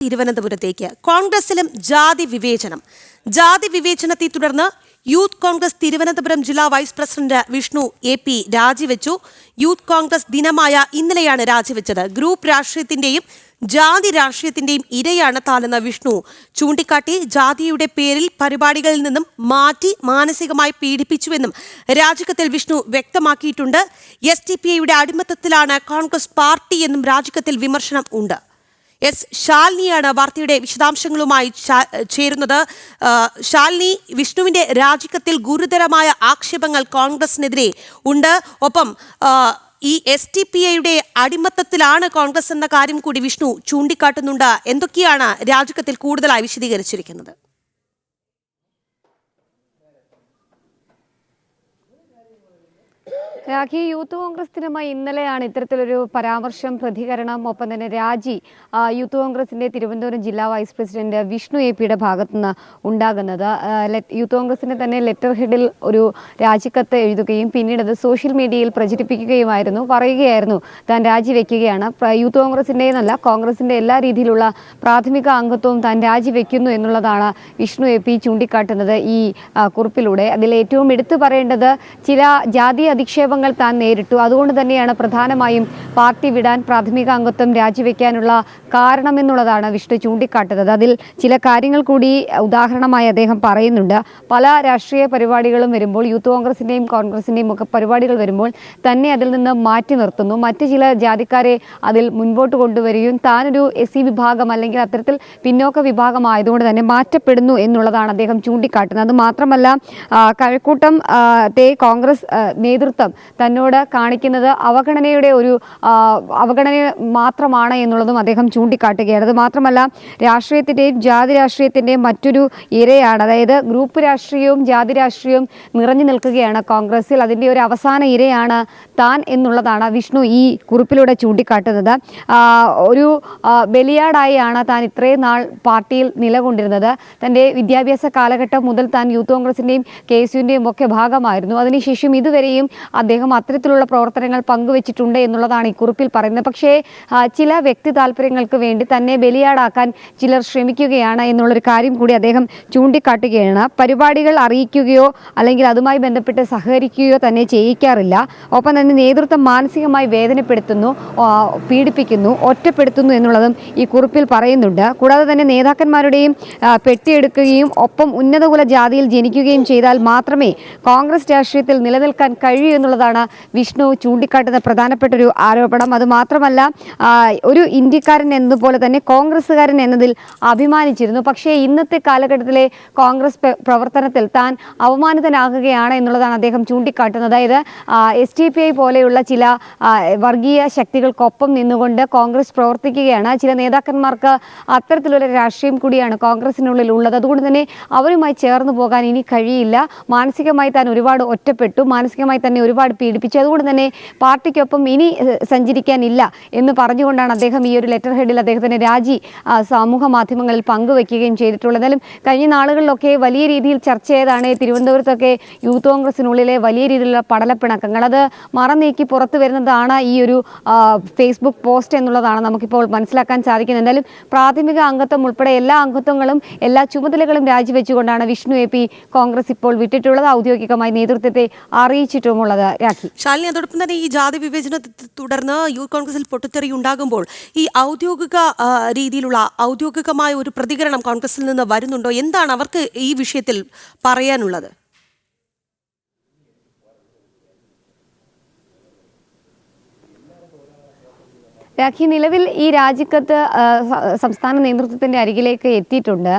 തിരുവനന്തപുരത്തേക്ക് കോൺഗ്രസിലും ജാതി വിവേചനത്തെ തുടർന്ന് യൂത്ത് കോൺഗ്രസ് തിരുവനന്തപുരം ജില്ലാ വൈസ് പ്രസിഡന്റ് വിഷ്ണു AP രാജിവെച്ചു. യൂത്ത് കോൺഗ്രസ് ദിനമായ ഇന്നലെയാണ് രാജിവെച്ചത്. ഗ്രൂപ്പ് രാഷ്ട്രീയത്തിന്റെയും ജാതി രാഷ്ട്രീയത്തിന്റെയും ഇരയാണ് താനെന്ന് വിഷ്ണു ചൂണ്ടിക്കാട്ടി. ജാതിയുടെ പേരിൽ പരിപാടികളിൽ നിന്നും മാറ്റി മാനസികമായി പീഡിപ്പിച്ചുവെന്നും രാജിക്കത്തിൽ വിഷ്ണു വ്യക്തമാക്കിയിട്ടുണ്ട്. SDPIയുടെ അടിമത്തത്തിലാണ് കോൺഗ്രസ് പാർട്ടി എന്നും രാജിക്കത്തിൽ വിമർശനം ഉണ്ട്. ശാലിനിയാണ് വാർത്തയുടെ വിശദാംശങ്ങളുമായി ചേരുന്നത്. ശാലിനി, വിഷ്ണുവിന്റെ രാജിക്കത്തിൽ ഗുരുതരമായ ആക്ഷേപങ്ങൾ കോൺഗ്രസിനെതിരെ ഉണ്ട്. ഒപ്പം ഈ SDPIയുടെ അടിമത്തത്തിലാണ് കോൺഗ്രസ് എന്ന കാര്യം കൂടി വിഷ്ണു ചൂണ്ടിക്കാട്ടുന്നുണ്ട്. എന്തൊക്കെയാണ് രാജിക്കത്തിൽ കൂടുതലായി വിശദീകരിച്ചിരിക്കുന്നത്? രാഖി, യൂത്ത് കോൺഗ്രസ് ദിനമായി ഇന്നലെയാണ് ഇത്തരത്തിലൊരു പരാമർശം, പ്രതികരണം, ഒപ്പം തന്നെ രാജി യൂത്ത് കോൺഗ്രസിന്റെ തിരുവനന്തപുരം ജില്ലാ വൈസ് പ്രസിഡന്റ് വിഷ്ണു APയുടെ ഭാഗത്തുനിന്ന് ഉണ്ടാകുന്നത്. യൂത്ത് കോൺഗ്രസിന്റെ തന്നെ ലെറ്റർ ഹെഡിൽ ഒരു രാജിക്കത്ത് എഴുതുകയും പിന്നീട് അത് സോഷ്യൽ മീഡിയയിൽ പ്രചരിപ്പിക്കുകയുമായിരുന്നു. പറയുകയായിരുന്നു താൻ രാജിവെക്കുകയാണ്, യൂത്ത് കോൺഗ്രസിന്റെ എന്നല്ല കോൺഗ്രസിന്റെ എല്ലാ രീതിയിലുള്ള പ്രാഥമിക അംഗത്വവും താൻ രാജിവെക്കുന്നു എന്നുള്ളതാണ് വിഷ്ണു AP ചൂണ്ടിക്കാട്ടുന്നത് ഈ കുറിപ്പിലൂടെ. അതിൽ ഏറ്റവും എടുത്തു പറയേണ്ടത് ചില ജാതി അധിക്ഷേപങ്ങൾ താൻ നേരിട്ടു. അതുകൊണ്ട് തന്നെയാണ് പ്രധാനമായും പാർട്ടി വിടാൻ, പ്രാഥമിക അംഗത്വം രാജിവെക്കാനുള്ള കാരണമെന്നുള്ളതാണ് വിഷ്ണു ചൂണ്ടിക്കാട്ടുന്നത്. അതിൽ ചില കാര്യങ്ങൾ കൂടി ഉദാഹരണമായി അദ്ദേഹം പറയുന്നുണ്ട്. പല രാഷ്ട്രീയ പരിപാടികളും വരുമ്പോൾ, യൂത്ത് കോൺഗ്രസിന്റെയും കോൺഗ്രസിന്റെയും ഒക്കെ പരിപാടികൾ വരുമ്പോൾ തന്നെ അതിൽ നിന്ന് മാറ്റി നിർത്തുന്നു. മറ്റ് ചില ജാതിക്കാരെ അതിൽ മുൻപോട്ട് കൊണ്ടുവരികയും താനൊരു SC വിഭാഗം അല്ലെങ്കിൽ അത്തരത്തിൽ പിന്നോക്ക വിഭാഗമായതുകൊണ്ട് തന്നെ മാറ്റപ്പെടുന്നു എന്നുള്ളതാണ് അദ്ദേഹം ചൂണ്ടിക്കാട്ടുന്നത്. അത് മാത്രമല്ല, കഴക്കൂട്ടം കോൺഗ്രസ് നേതൃത്വം തന്നോട് കാണിക്കുന്നത് അവഗണന മാത്രമാണ് എന്നുള്ളതും അദ്ദേഹം ചൂണ്ടിക്കാട്ടുകയാണ്. അത് മാത്രമല്ല, രാഷ്ട്രീയത്തിന്റെയും ജാതി രാഷ്ട്രീയത്തിന്റെയും മറ്റൊരു ഇരയാണ്, അതായത് ഗ്രൂപ്പ് രാഷ്ട്രീയവും ജാതി രാഷ്ട്രീയവും നിറഞ്ഞു നിൽക്കുകയാണ് കോൺഗ്രസിൽ. അതിന്റെ ഒരു അവസാന ഇരയാണ് താൻ എന്നുള്ളതാണ് വിഷ്ണു ഈ കുറിപ്പിലൂടെ ചൂണ്ടിക്കാട്ടുന്നത്. ഒരു ബലിയാടായാണ് താൻ ഇത്രയും നാൾ പാർട്ടിയിൽ നിലകൊണ്ടിരുന്നത്. തന്റെ വിദ്യാഭ്യാസ കാലഘട്ടം മുതൽ താൻ യൂത്ത് കോൺഗ്രസിന്റെയും KSUവിന്റെയും ഒക്കെ ഭാഗമായിരുന്നു. അതിനുശേഷം ഇതുവരെയും അദ്ദേഹം അത്തരത്തിലുള്ള പ്രവർത്തനങ്ങൾ പങ്കുവച്ചിട്ടുണ്ട് എന്നുള്ളതാണ് ഈ കുറിപ്പിൽ പറയുന്നത്. പക്ഷേ ചില വ്യക്തി താല്പര്യങ്ങൾക്ക് വേണ്ടി തന്നെ ബലിയാടാക്കാൻ ചിലർ ശ്രമിക്കുകയാണ് എന്നുള്ളൊരു കാര്യം കൂടി അദ്ദേഹം ചൂണ്ടിക്കാട്ടുകയാണ്. പരിപാടികൾ അറിയിക്കുകയോ അല്ലെങ്കിൽ അതുമായി ബന്ധപ്പെട്ട് സഹകരിക്കുകയോ തന്നെ ചെയ്യിക്കാറില്ല. ഒപ്പം തന്നെ നേതൃത്വം മാനസികമായി വേദനപ്പെടുത്തുന്നു, പീഡിപ്പിക്കുന്നു, ഒറ്റപ്പെടുത്തുന്നു എന്നുള്ളതും ഈ കുറിപ്പിൽ പറയുന്നുണ്ട്. കൂടാതെ തന്നെ നേതാക്കന്മാരുടെയും പെട്ടിയെടുക്കുകയും ഒപ്പം ഉന്നതകുല ജാതിയിൽ ജനിക്കുകയും ചെയ്താൽ മാത്രമേ കോൺഗ്രസ് രാഷ്ട്രീയത്തിൽ നിലനിൽക്കാൻ കഴിയൂ എന്നുള്ളതാണ് വിഷ്ണു ചൂണ്ടിക്കാട്ടുന്ന പ്രധാനപ്പെട്ട ഒരു ആരോപണം. അത് മാത്രമല്ല, ഒരു ഇന്ത്യക്കാരൻ എന്നതുപോലെ തന്നെ കോൺഗ്രസ്സുകാരൻ എന്നതിൽ അഭിമാനിച്ചിരുന്നു. പക്ഷേ ഇന്നത്തെ കാലഘട്ടത്തിലെ കോൺഗ്രസ് പ്രവർത്തനത്തിൽ താൻ അവമാനിതനാകുകയാണ് എന്നുള്ളതാണ് അദ്ദേഹം ചൂണ്ടിക്കാട്ടുന്നത്. അതായത് SDPI പോലെയുള്ള ചില വർഗീയ ശക്തികൾക്കൊപ്പം നിന്നുകൊണ്ട് കോൺഗ്രസ് പ്രവർത്തിക്കുകയാണ്. ചില നേതാക്കന്മാർക്ക് അത്തരത്തിലുള്ള രാഷ്ട്രീയം കൂടിയാണ് കോൺഗ്രസിനുള്ളിൽ ഉള്ളത്. അതുകൊണ്ട് തന്നെ അവരുമായി ചേർന്ന് പോകാൻ ഇനി കഴിയില്ല. മാനസികമായി താൻ ഒരുപാട് ഒറ്റപ്പെട്ടു, മാനസികമായി തന്നെ ഒരുപാട് പീഡിപ്പിച്ചു. അതുകൊണ്ട് തന്നെ പാർട്ടിക്കൊപ്പം ഇനി സഞ്ചരിക്കാനില്ല എന്ന് പറഞ്ഞുകൊണ്ടാണ് അദ്ദേഹം ഈ ഒരു ലെറ്റർ ഹെഡിൽ അദ്ദേഹത്തിന്റെ രാജി സമൂഹ മാധ്യമങ്ങളിൽ പങ്കുവയ്ക്കുകയും ചെയ്തിട്ടുള്ളത്. എന്നാലും കഴിഞ്ഞ നാളുകളിലൊക്കെ വലിയ രീതിയിൽ ചർച്ച ചെയ്താണ് തിരുവനന്തപുരത്തൊക്കെ യൂത്ത് കോൺഗ്രസിനുള്ളിലെ വലിയ രീതിയിലുള്ള പടലപ്പിണക്കങ്ങൾ. അത് മറനീക്കി പുറത്തു വരുന്നതാണ് ഈ ഒരു ഫേസ്ബുക്ക് പോസ്റ്റ് എന്നുള്ളതാണ് നമുക്കിപ്പോൾ മനസ്സിലാക്കാൻ സാധിക്കുന്നത്. എന്തായാലും പ്രാഥമിക അംഗത്വം ഉൾപ്പെടെ എല്ലാ അംഗത്വങ്ങളും എല്ലാ ചുമതലകളും രാജിവെച്ചുകൊണ്ടാണ് വിഷ്ണു AP കോൺഗ്രസ് ഇപ്പോൾ വിട്ടിട്ടുള്ളത്. ഔദ്യോഗികമായി നേതൃത്വത്തെ അറിയിച്ചിട്ടുമുള്ളത്. രാഖി, ശാലിനി, അതോടൊപ്പം തന്നെ ഈ ജാതി വിവേചനത്തെ തുടർന്ന് യൂത്ത് കോൺഗ്രസിൽ പൊട്ടിത്തെറി ഉണ്ടാകുമ്പോൾ ഈ ഔദ്യോഗികമായ ഒരു പ്രതികരണം കോൺഗ്രസിൽ നിന്ന് വരുന്നുണ്ടോ? എന്താണ് അവർക്ക് ഈ വിഷയത്തിൽ പറയാനുള്ളത്? രാഖി, നിലവിൽ ഈ രാജിക്കത്ത് സംസ്ഥാന നേതൃത്വത്തിൻ്റെ അരികിലേക്ക് എത്തിയിട്ടുണ്ട്.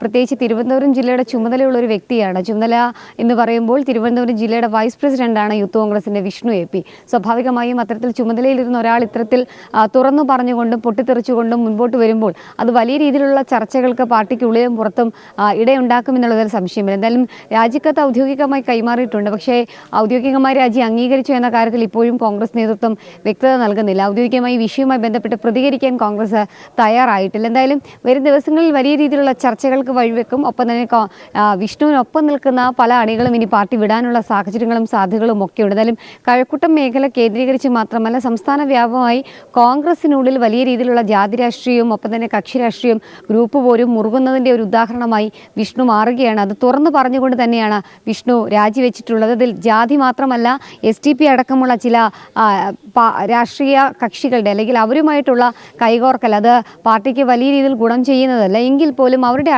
പ്രത്യേകിച്ച് തിരുവനന്തപുരം ജില്ലയുടെ ചുമതലയുള്ള ഒരു വ്യക്തിയാണ്. ചുമതല എന്ന് പറയുമ്പോൾ തിരുവനന്തപുരം ജില്ലയുടെ വൈസ് പ്രസിഡന്റാണ് യൂത്ത് കോൺഗ്രസിൻ്റെ വിഷ്ണു AP. സ്വാഭാവികമായും അത്തരത്തിൽ ചുമതലയിലിരുന്ന ഒരാൾ ഇത്തരത്തിൽ തുറന്നു പറഞ്ഞുകൊണ്ടും പൊട്ടിത്തെറിച്ചുകൊണ്ടും മുൻപോട്ട് വരുമ്പോൾ അത് വലിയ രീതിയിലുള്ള ചർച്ചകൾക്ക് പാർട്ടിക്കുള്ളിലും പുറത്തും ഇടയുണ്ടാക്കുമെന്നുള്ളതിൽ സംശയമില്ല. എന്തായാലും രാജിക്കത്ത് ഔദ്യോഗികമായി കൈമാറിയിട്ടുണ്ട്. പക്ഷേ ഔദ്യോഗികമായി രാജി അംഗീകരിച്ചു എന്ന കാര്യത്തിൽ ഇപ്പോഴും കോൺഗ്രസ് നേതൃത്വം വ്യക്തത നൽകുന്നില്ല. ഔദ്യോഗികമായി വിഷയവുമായി ബന്ധപ്പെട്ട് പ്രതികരിക്കാൻ കോൺഗ്രസ് തയ്യാറായിട്ടില്ല. എന്തായാലും വരും ദിവസങ്ങളിൽ വലിയ രീതിയിലുള്ള ചർച്ചകൾക്ക് വഴിവെക്കും. ഒപ്പം തന്നെ വിഷ്ണുവിനൊപ്പം നിൽക്കുന്ന പല അണികളും ഇനി പാർട്ടി വിടാനുള്ള സാഹചര്യങ്ങളും സാധ്യതകളും ഒക്കെയുണ്ട്. എന്തായാലും കഴക്കൂട്ടം മേഖല കേന്ദ്രീകരിച്ച് മാത്രമല്ല സംസ്ഥാന വ്യാപകമായി കോൺഗ്രസിനുള്ളിൽ വലിയ രീതിയിലുള്ള ജാതി രാഷ്ട്രീയവും ഒപ്പം തന്നെ കക്ഷി രാഷ്ട്രീയം ഗ്രൂപ്പ് പോലും മുറുകുന്നതിൻ്റെ ഒരു ഉദാഹരണമായി വിഷ്ണു മാറുകയാണ്. അത് തുറന്നു പറഞ്ഞുകൊണ്ട് തന്നെയാണ് വിഷ്ണു രാജിവെച്ചിട്ടുള്ളത്. ഇതിൽ ജാതി മാത്രമല്ല SDP അടക്കമുള്ള ചില രാഷ്ട്രീയ കക്ഷികളുടെ അല്ലെങ്കിൽ അവരുമായിട്ടുള്ള കൈകോർക്കൽ അത് പാർട്ടിക്ക് വലിയ രീതിയിൽ ഗുണം ചെയ്യുന്നതല്ല. എങ്കിൽ പോലും അവരുടെ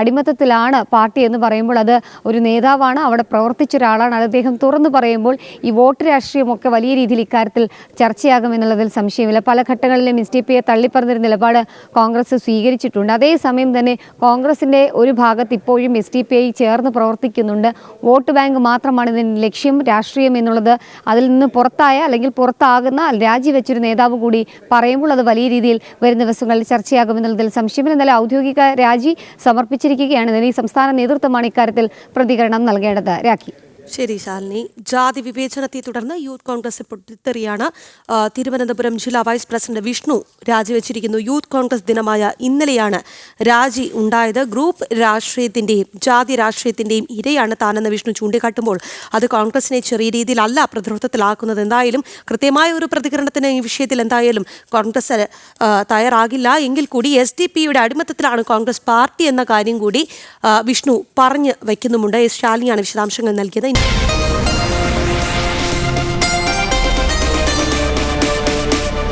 അടിമത്തത്തിലാണ് പാർട്ടി എന്ന് പറയുമ്പോൾ അത് ഒരു നേതാവാണ്, അവിടെ പ്രവർത്തിച്ച ഒരാളാണ്. അത് അദ്ദേഹം തുറന്നു പറയുമ്പോൾ ഈ വോട്ട് രാഷ്ട്രീയമൊക്കെ വലിയ രീതിയിൽ ഇക്കാര്യത്തിൽ ചർച്ചയാകുമെന്നുള്ളതിൽ സംശയമില്ല. പല ഘട്ടങ്ങളിലും SDP തള്ളിപ്പറഞ്ഞൊരു നിലപാട് കോൺഗ്രസ് സ്വീകരിച്ചിട്ടുണ്ട്. അതേസമയം തന്നെ കോൺഗ്രസിൻ്റെ ഒരു ഭാഗത്ത് ഇപ്പോഴും SDP ചേർന്ന് പ്രവർത്തിക്കുന്നുണ്ട്. വോട്ട് ബാങ്ക് മാത്രമാണ് ഇതിന് ലക്ഷ്യം, രാഷ്ട്രീയം എന്നുള്ളത് അതിൽ നിന്ന് പുറത്തായ അല്ലെങ്കിൽ പുറത്താകുന്ന രാജിവെച്ചൊരു നേതാവ് കൂടി പറയുമ്പോൾ അത് വലിയ രീതിയിൽ വരും ദിവസങ്ങളിൽ ചർച്ചയാകുമെന്നുള്ളതിൽ സംശയമില്ല. എന്നാലും ഔദ്യോഗിക രാജി സമർപ്പിച്ചിരിക്കുകയാണ്. ഇതിന് ഈ സംസ്ഥാന നേതൃത്വമാണ് ഇക്കാര്യത്തിൽ പ്രതികരണം നൽകേണ്ടത്. രാഖി. ശരി ശാലിനി. ജാതി വിവേചനത്തെ തുടർന്ന് യൂത്ത് കോൺഗ്രസ് പൊട്ടിത്തെറിയാണ്. തിരുവനന്തപുരം ജില്ലാ വൈസ് പ്രസിഡന്റ് വിഷ്ണു രാജിവെച്ചിരിക്കുന്നു. യൂത്ത് കോൺഗ്രസ് ദിനമായ ഇന്നലെയാണ് രാജി ഉണ്ടായത്. ഗ്രൂപ്പ് രാഷ്ട്രീയത്തിന്റെയും ജാതി രാഷ്ട്രീയത്തിന്റെയും ഇരയാണ് താനെന്ന് വിഷ്ണു ചൂണ്ടിക്കാട്ടുമ്പോൾ അത് കോൺഗ്രസിനെ ചെറിയ രീതിയിലല്ല പ്രതിരോധത്തിലാക്കുന്നത്. എന്തായാലും കൃത്യമായ ഒരു പ്രതികരണത്തിന് ഈ വിഷയത്തിൽ എന്തായാലും കോൺഗ്രസ് തയ്യാറാകില്ല. എങ്കിൽ കൂടി SDP അടിമത്തത്തിലാണ് കോൺഗ്രസ് പാർട്ടി എന്ന കാര്യം കൂടി വിഷ്ണു പറഞ്ഞു വയ്ക്കുന്നുമുണ്ട്. ശാലിനിയാണ് വിശദാംശങ്ങൾ നൽകിയത്.